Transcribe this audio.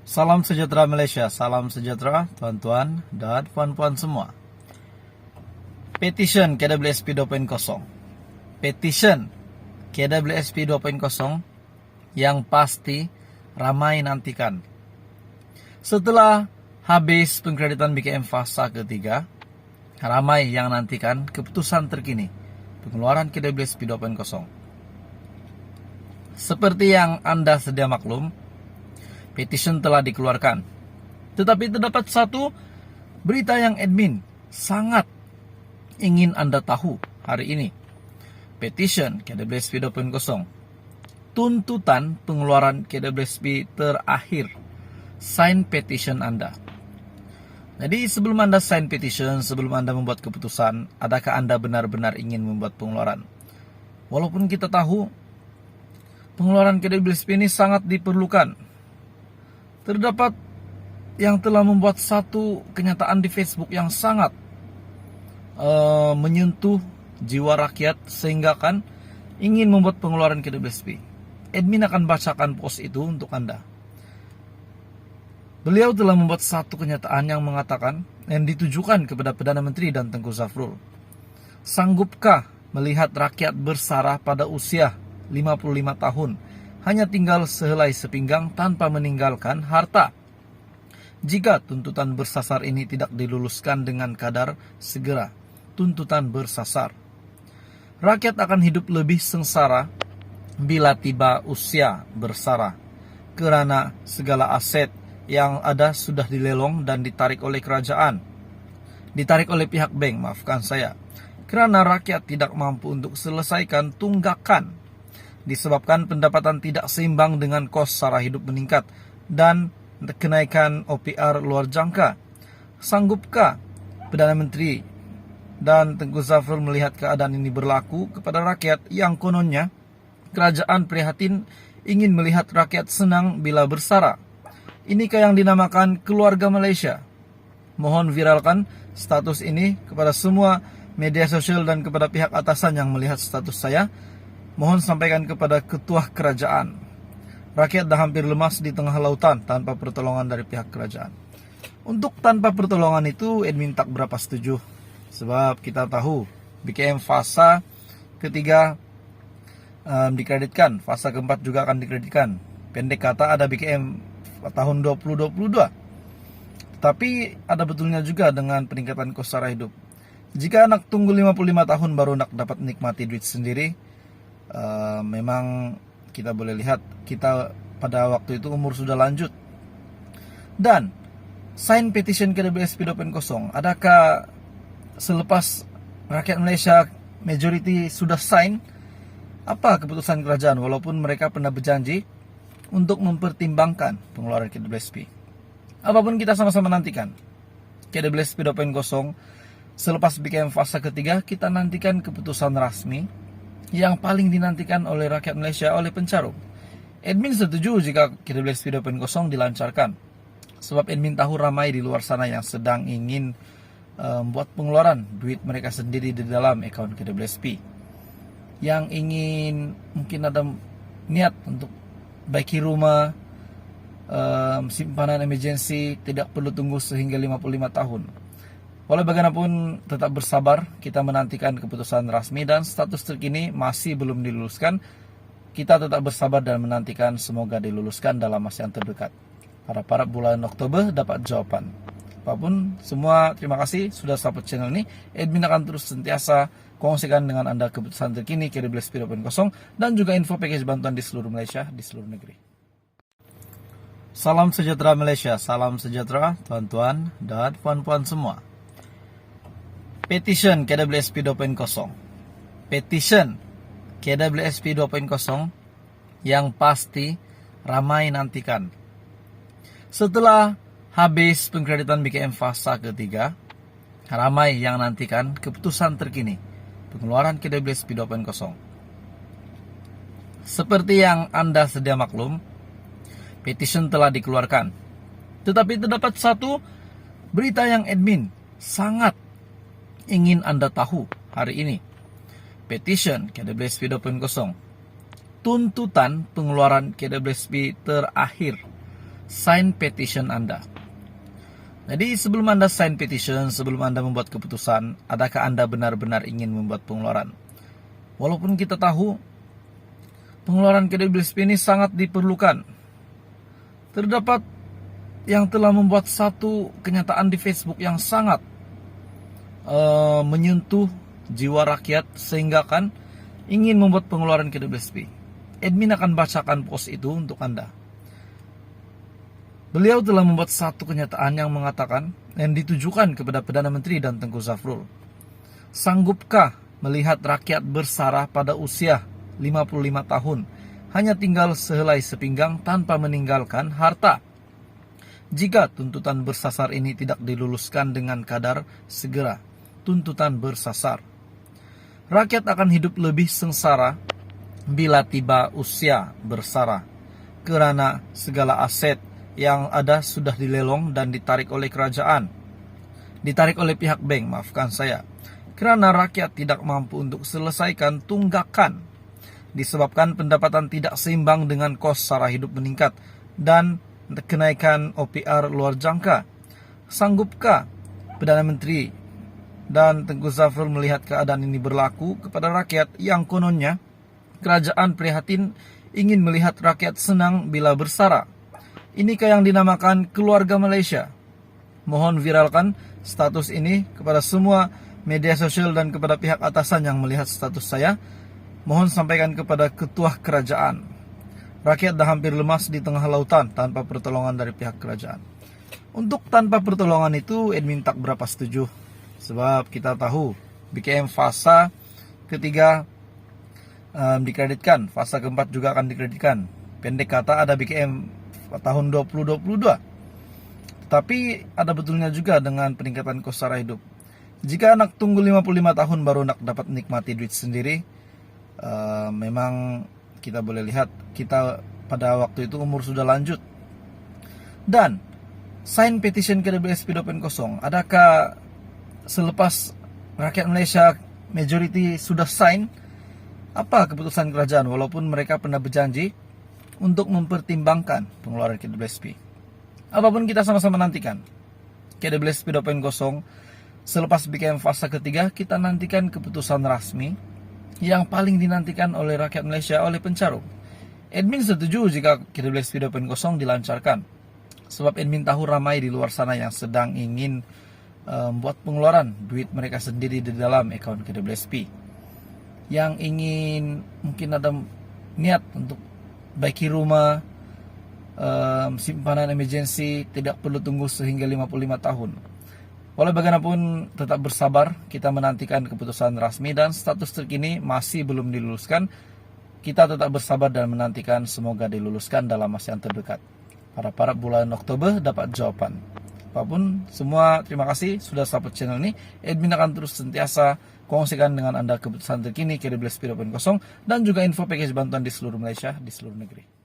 Salam sejahtera Malaysia, salam sejahtera tuan-tuan dan puan-puan semua. Petition KWSP 2.0. Petition KWSP 2.0 yang pasti ramai nantikan. Setelah habis pengkreditan BKM fasa ketiga, ramai yang nantikan keputusan terkini pengeluaran KWSP 2.0. Seperti yang Anda sedia maklum, petition telah dikeluarkan. Tetapi terdapat satu berita yang admin sangat ingin Anda tahu hari ini. Petition KWSP 2.0. Tuntutan pengeluaran KWSP terakhir. Sign petition Anda. Jadi sebelum Anda sign petition, sebelum Anda membuat keputusan, adakah Anda benar-benar ingin membuat pengeluaran? Walaupun kita tahu pengeluaran KWSP ini sangat diperlukan. Terdapat yang telah membuat satu kenyataan di Facebook yang sangat menyentuh jiwa rakyat sehingga kan ingin membuat pengeluaran KWSP. Admin akan bacakan post itu untuk Anda. Beliau telah membuat satu kenyataan yang mengatakan, yang ditujukan kepada Perdana Menteri dan Tengku Zafrul. Sanggupkah melihat rakyat bersara pada usia 55 tahun hanya tinggal sehelai sepinggang tanpa meninggalkan harta? Jika tuntutan bersasar ini tidak diluluskan dengan kadar segera, tuntutan bersasar, rakyat akan hidup lebih sengsara bila tiba usia bersara, kerana segala aset yang ada sudah dilelong dan ditarik oleh kerajaan, ditarik oleh pihak bank, maafkan saya, kerana rakyat tidak mampu untuk selesaikan tunggakan, disebabkan pendapatan tidak seimbang dengan kos sara hidup meningkat dan kenaikan OPR luar jangka. Sanggupkah Perdana Menteri dan Tengku Zafrul melihat keadaan ini berlaku kepada rakyat yang kononnya kerajaan prihatin ingin melihat rakyat senang bila bersara? Inikah yang dinamakan keluarga Malaysia? Mohon viralkan status ini kepada semua media sosial dan kepada pihak atasan yang melihat status saya. Mohon sampaikan kepada ketua kerajaan. Rakyat dah hampir lemas di tengah lautan tanpa pertolongan dari pihak kerajaan. Untuk tanpa pertolongan itu, admin tak berapa setuju. Sebab kita tahu BKM fasa ketiga dikreditkan, fasa keempat juga akan dikreditkan. Pendek kata ada BKM tahun 2022. Tapi ada betulnya juga dengan peningkatan kos sara hidup. Jika anak tunggu 55 tahun baru nak dapat nikmati duit sendiri, memang kita boleh lihat kita pada waktu itu umur sudah lanjut. Dan sign petition KWSP 2.0, adakah selepas rakyat Malaysia majority sudah sign, apa keputusan kerajaan walaupun mereka pernah berjanji untuk mempertimbangkan pengeluaran KWSP? Apapun kita sama-sama nantikan KWSP 2.0. Selepas BKM fasa ketiga, kita nantikan keputusan rasmi yang paling dinantikan oleh rakyat Malaysia, oleh pencarum. Admin setuju jika KWSP 2.0 dilancarkan. Sebab admin tahu ramai di luar sana yang sedang ingin membuat pengeluaran duit mereka sendiri di dalam akaun KWSP. Yang ingin mungkin ada niat untuk baiki rumah, simpanan emergency, tidak perlu tunggu sehingga 55 tahun. Walau bagaimanapun tetap bersabar, kita menantikan keputusan rasmi dan status terkini masih belum diluluskan. Kita tetap bersabar dan menantikan semoga diluluskan dalam masa yang terdekat. Pada bulan Oktober dapat jawaban. Apapun semua, terima kasih sudah support channel ini. Admin akan terus sentiasa kongsikan dengan Anda keputusan terkini KWSP 2.0 dan juga info package bantuan di seluruh Malaysia, di seluruh negeri. Salam sejahtera Malaysia, salam sejahtera tuan-tuan dan puan-puan semua. Petition KWSP 2.0. Petition KWSP 2.0 yang pasti ramai nantikan. Setelah habis pengkreditan BKM fasa ketiga, ramai yang nantikan keputusan terkini pengeluaran KWSP 2.0. Seperti yang Anda sedia maklum, petition telah dikeluarkan. Tetapi terdapat satu berita yang admin sangat ingin Anda tahu hari ini. Petition KWSP 2.0. Tuntutan pengeluaran KWSP terakhir. sign petition Anda. Jadi sebelum Anda sign petition, sebelum Anda membuat keputusan, adakah Anda benar-benar ingin membuat pengeluaran? Walaupun kita tahu pengeluaran KDBLSP ini sangat diperlukan. Terdapat yang telah membuat satu kenyataan di Facebook yang sangat menyentuh jiwa rakyat sehingga kan ingin membuat pengeluaran KDBLSP. Admin akan bacakan post itu untuk Anda. Beliau telah membuat satu kenyataan yang mengatakan, yang ditujukan kepada Perdana Menteri dan Tengku Zafrul. Sanggupkah melihat rakyat bersarah pada usia 55 tahun, hanya tinggal sehelai sepinggang tanpa meninggalkan harta? Jika tuntutan bersasar ini tidak diluluskan dengan kadar segera, tuntutan bersasar. Rakyat akan hidup lebih sengsara bila tiba usia bersara, kerana segala aset yang ada sudah dilelong dan ditarik oleh kerajaan. Ditarik oleh pihak bank, maafkan saya. Kerana rakyat tidak mampu untuk selesaikan tunggakan. Disebabkan pendapatan tidak seimbang dengan kos sara hidup meningkat dan kenaikan OPR luar jangka. Sanggupkah Perdana Menteri dan Tengku Zafrul melihat keadaan ini berlaku kepada rakyat yang kononnya kerajaan prihatin ingin melihat rakyat senang bila bersara? Inikah yang dinamakan keluarga Malaysia? Mohon viralkan status ini kepada semua media sosial dan kepada pihak atasan yang melihat status saya. Mohon sampaikan kepada ketua kerajaan. Rakyat dah hampir lemas di tengah lautan tanpa pertolongan dari pihak kerajaan. Untuk tanpa pertolongan itu, admin tak berapa setuju. Sebab kita tahu BKM fasa ketiga dikreditkan, fasa keempat juga akan dikreditkan. Pendek kata ada BKM tahun 2022. Tapi ada betulnya juga dengan peningkatan kos sara hidup. Jika anak tunggu 55 tahun baru nak dapat nikmati duit sendiri, memang kita boleh lihat kita pada waktu itu umur sudah lanjut. Dan sign petition KDBLSP 2.0, adakah selepas rakyat Malaysia majority sudah sign, apa keputusan kerajaan walaupun mereka pernah berjanji untuk mempertimbangkan pengeluaran KDBLSP? Apapun kita sama-sama nantikan KDBLSP 2.0. Selepas BKM fasa ketiga, kita nantikan keputusan rasmi yang paling dinantikan oleh rakyat Malaysia, oleh pencarum. Admin setuju jika KDBLSP 2.0 dilancarkan. Sebab admin tahu ramai di luar sana yang sedang ingin membuat pengeluaran duit mereka sendiri di dalam akaun KDBLSP. Yang ingin mungkin ada niat untuk baiki rumah, simpanan emergency, tidak perlu tunggu sehingga 55 tahun. Walau bagaimanapun tetap bersabar, kita menantikan keputusan rasmi dan status terkini masih belum diluluskan. Kita tetap bersabar dan menantikan semoga diluluskan dalam masa yang terdekat. Pada bulan Oktober dapat jawaban. Apapun semua, terima kasih sudah support channel ini. Admin akan terus sentiasa kongsikan dengan Anda keputusan terkini KDBLSP 2.0 dan juga info package bantuan di seluruh Malaysia, di seluruh negeri.